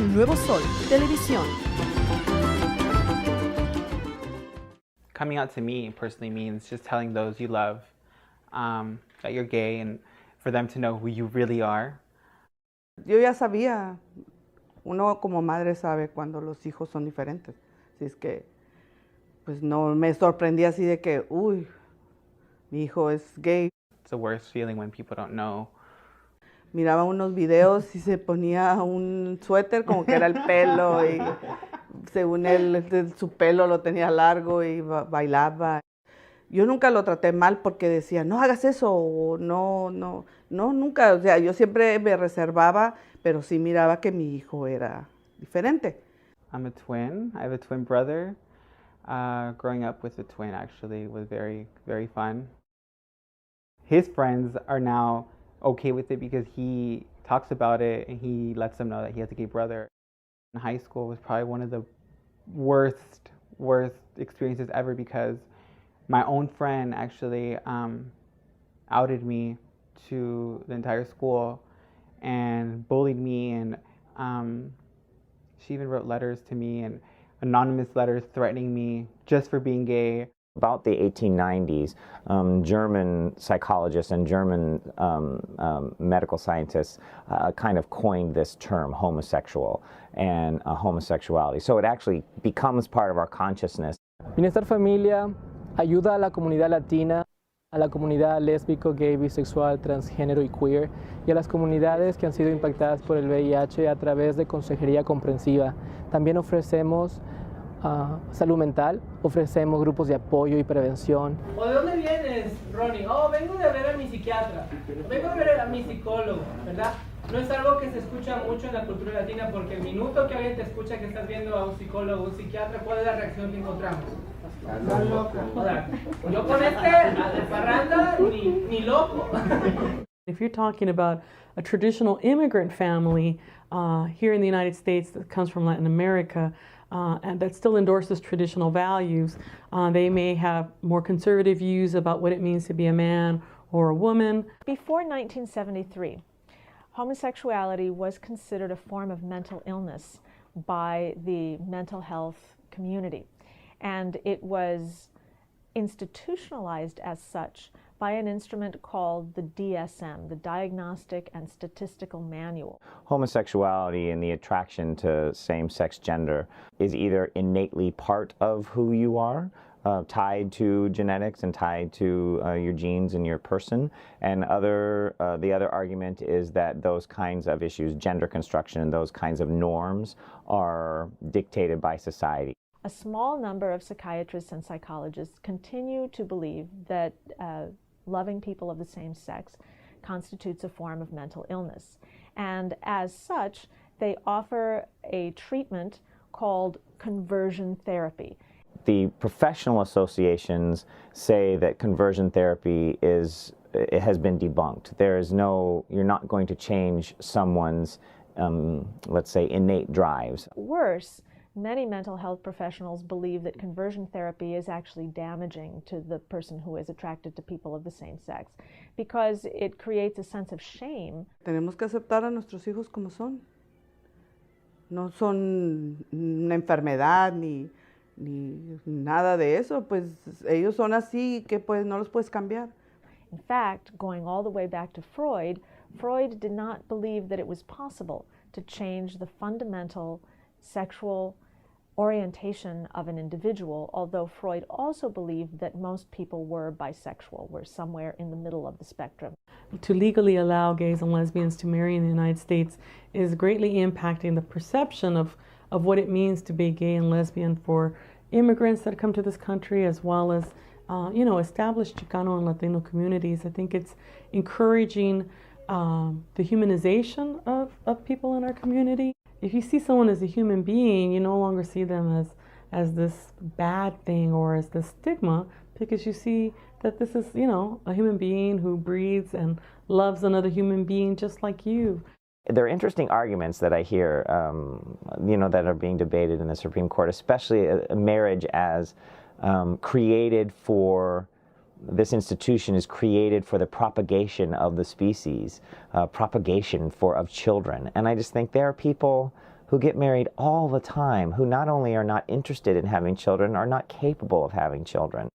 El Nuevo Sol, televisión. Coming out to me personally means just telling those you love that you're gay and for them to know who you really are. Yo ya sabía, uno como madre sabe cuando los hijos son diferentes. Así es que, pues no me sorprendí así de que, uy, mi hijo es gay. It's the worst feeling when people don't know. Miraba unos videos y se ponía un suéter como que era el pelo y según él su pelo lo tenía largo y bailaba. Yo nunca lo traté mal porque decía, no hagas eso, o no, nunca. O sea, yo siempre me reservaba, pero sí miraba que mi hijo era diferente. I'm a twin. I have a twin brother. Growing up with a twin actually was very, very fun. His friends are now okay with it because he talks about it and he lets them know that he has a gay brother. In high school was probably one of the worst experiences ever because my own friend actually outed me to the entire school and bullied me, and she even wrote letters to me, and anonymous letters threatening me just for being gay. About the 1890s, German psychologists and German medical scientists kind of coined this term, homosexual and homosexuality. So it actually becomes part of our consciousness. Bienestar Familia ayuda a la comunidad latina, a la comunidad lésbico, gay, bisexual, transgénero y queer, y a las comunidades que han sido impactadas por el VIH a través de consejería comprensiva. También ofrecemos salud mental, ofrecemos grupos de apoyo y prevención. ¿O de dónde vienes, Ronnie? Oh, vengo de ver a mi psiquiatra, vengo de ver a mi psicólogo, ¿verdad? No es algo que se escucha mucho en la cultura latina porque el minuto que alguien te escucha que estás viendo a un psicólogo o un psiquiatra, ¿cuál es la reacción que encontramos? Estás loco. O sea, yo con este, a de parranda, ni loco. If you're talking about a traditional immigrant family here in the United States that comes from Latin America, and that still endorses traditional values, they may have more conservative views about what it means to be a man or a woman. Before 1973, homosexuality was considered a form of mental illness by the mental health community, and it was institutionalized as such by an instrument called the DSM, the Diagnostic and Statistical Manual. Homosexuality and the attraction to same-sex gender is either innately part of who you are, tied to genetics and tied to your genes and your person, and the other argument is that those kinds of issues, gender construction and those kinds of norms, are dictated by society. A small number of psychiatrists and psychologists continue to believe that loving people of the same sex constitutes a form of mental illness. And as such, they offer a treatment called conversion therapy. The professional associations say that conversion therapy has been debunked. You're not going to change someone's, let's say, innate drives. Worse, many mental health professionals believe that conversion therapy is actually damaging to the person who is attracted to people of the same sex because it creates a sense of shame. Tenemos que aceptar a nuestros hijos como son. No son una enfermedad ni nada de eso, pues ellos son así que pues no los puedes cambiar. In fact, going all the way back to Freud, Freud did not believe that it was possible to change the fundamental sexual orientation of an individual, although Freud also believed that most people were bisexual, were somewhere in the middle of the spectrum. To legally allow gays and lesbians to marry in the United States is greatly impacting the perception of what it means to be gay and lesbian for immigrants that come to this country, as well as established Chicano and Latino communities. I think it's encouraging the humanization of people in our community. If you see someone as a human being, you no longer see them as this bad thing or as this stigma, because you see that this is, a human being who breathes and loves another human being just like you. There are interesting arguments that I hear, that are being debated in the Supreme Court, especially marriage as created for, this institution is created for the propagation of the species, propagation of children. And I just think there are people who get married all the time, who not only are not interested in having children, are not capable of having children.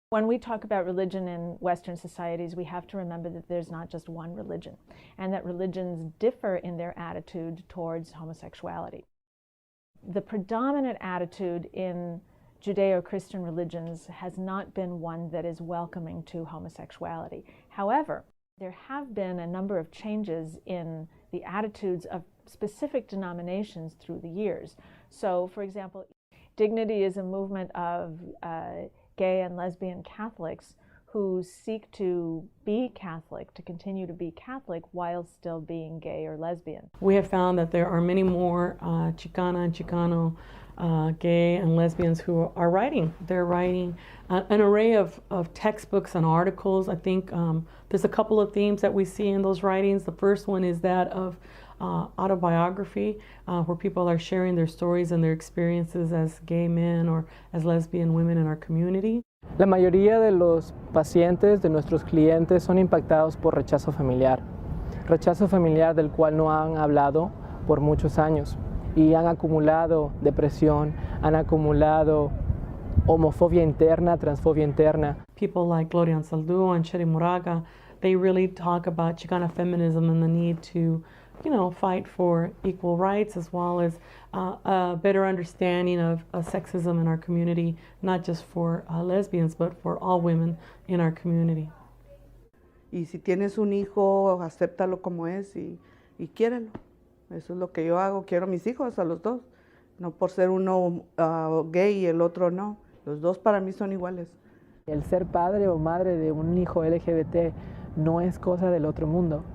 When we talk about religion in Western societies, we have to remember that there's not just one religion, and that religions differ in their attitude towards homosexuality. The predominant attitude in Judeo-Christian religions has not been one that is welcoming to homosexuality. However, there have been a number of changes in the attitudes of specific denominations through the years. So, for example, Dignity is a movement of gay and lesbian Catholics who seek to be Catholic, to continue to be Catholic while still being gay or lesbian. We have found that there are many more Chicana and Chicano gay and lesbians who are writing. They're writing an array of textbooks and articles. I think there's a couple of themes that we see in those writings. The first one is that of autobiography, where people are sharing their stories and their experiences as gay men or as lesbian women in our community. La mayoría de los pacientes, de nuestros clientes, son impactados por rechazo familiar del cual no han hablado por muchos años y han acumulado depresión, han acumulado homofobia interna, transfobia interna. People like Gloria Anzaldúa and Sherry Moraga, they really talk about Chicana feminism and the need to, fight for equal rights as well as a better understanding of sexism in our community, not just for lesbians, but for all women in our community. Y si tienes un hijo, acéptalo como es y quiérelo. Eso es lo que yo hago. Quiero a mis hijos, a los dos. No por ser uno gay y el otro no. Los dos para mí son iguales. El ser padre o madre de un hijo LGBT no es cosa del otro mundo.